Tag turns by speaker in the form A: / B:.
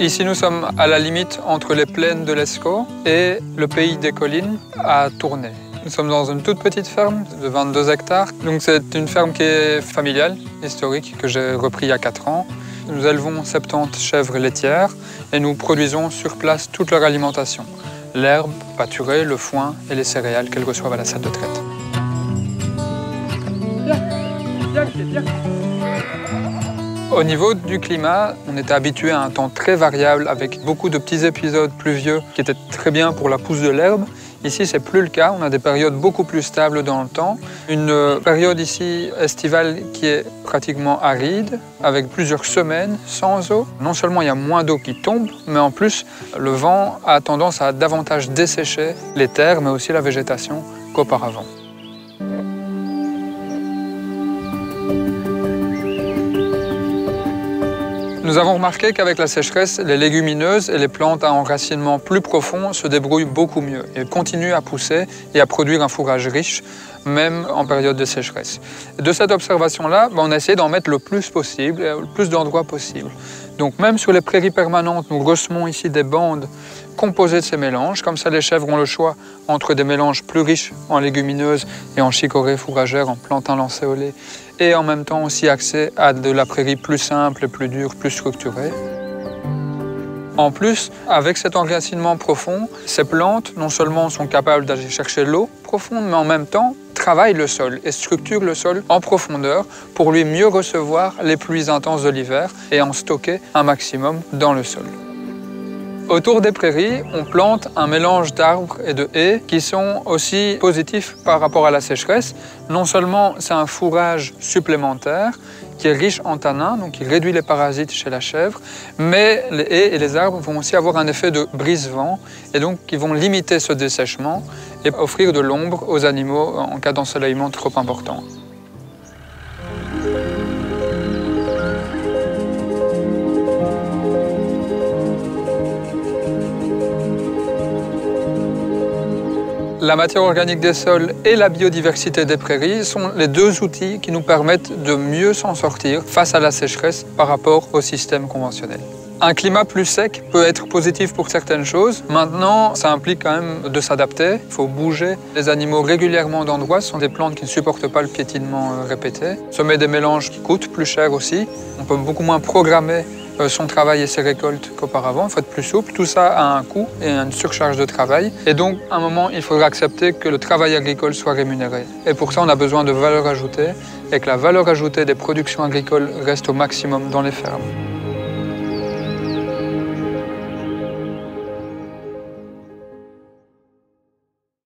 A: Ici, nous sommes à la limite entre les plaines de l'Escaut et le pays des collines à Tournai. Nous sommes dans une toute petite ferme de 22 hectares. Donc c'est une ferme qui est familiale, historique, que j'ai repris il y a 4 ans. Nous élevons 70 chèvres laitières et nous produisons sur place toute leur alimentation. L'herbe, pâturée, le foin et les céréales qu'elles reçoivent à la salle de traite. Au niveau du climat, on était habitué à un temps très variable avec beaucoup de petits épisodes pluvieux qui étaient très bien pour la pousse de l'herbe. Ici, c'est plus le cas. On a des périodes beaucoup plus stables dans le temps. Une période ici estivale qui est pratiquement aride, avec plusieurs semaines sans eau. Non seulement il y a moins d'eau qui tombe, mais en plus, le vent a tendance à davantage dessécher les terres, mais aussi la végétation qu'auparavant. Nous avons remarqué qu'avec la sécheresse, les légumineuses et les plantes à enracinement plus profond se débrouillent beaucoup mieux et continuent à pousser et à produire un fourrage riche, même en période de sécheresse. De cette observation-là, on a essayé d'en mettre le plus possible, le plus d'endroits possible. Donc même sur les prairies permanentes, nous ressemons ici des bandes composées de ces mélanges. Comme ça, les chèvres ont le choix entre des mélanges plus riches en légumineuses et en chicorées fourragères, en plantains lancéolés, et en même temps aussi accès à de la prairie plus simple, plus dure, plus structurée. En plus, avec cet enracinement profond, ces plantes non seulement sont capables d'aller chercher l'eau profonde, mais en même temps travaillent le sol et structurent le sol en profondeur pour lui mieux recevoir les pluies intenses de l'hiver et en stocker un maximum dans le sol. Autour des prairies, on plante un mélange d'arbres et de haies qui sont aussi positifs par rapport à la sécheresse. Non seulement c'est un fourrage supplémentaire qui est riche en tanins, donc qui réduit les parasites chez la chèvre, mais les haies et les arbres vont aussi avoir un effet de brise-vent et donc qui vont limiter ce dessèchement et offrir de l'ombre aux animaux en cas d'ensoleillement trop important. La matière organique des sols et la biodiversité des prairies sont les deux outils qui nous permettent de mieux s'en sortir face à la sécheresse par rapport au système conventionnel. Un climat plus sec peut être positif pour certaines choses. Maintenant, ça implique quand même de s'adapter. Il faut bouger les animaux régulièrement d'endroits. Ce sont des plantes qui ne supportent pas le piétinement répété. Semer des mélanges qui coûtent plus cher aussi. On peut beaucoup moins programmer son travail et ses récoltes qu'auparavant, il faut être plus souple. Tout ça a un coût et une surcharge de travail. Et donc, à un moment, il faudra accepter que le travail agricole soit rémunéré. Et pour ça, on a besoin de valeur ajoutée et que la valeur ajoutée des productions agricoles reste au maximum dans les fermes.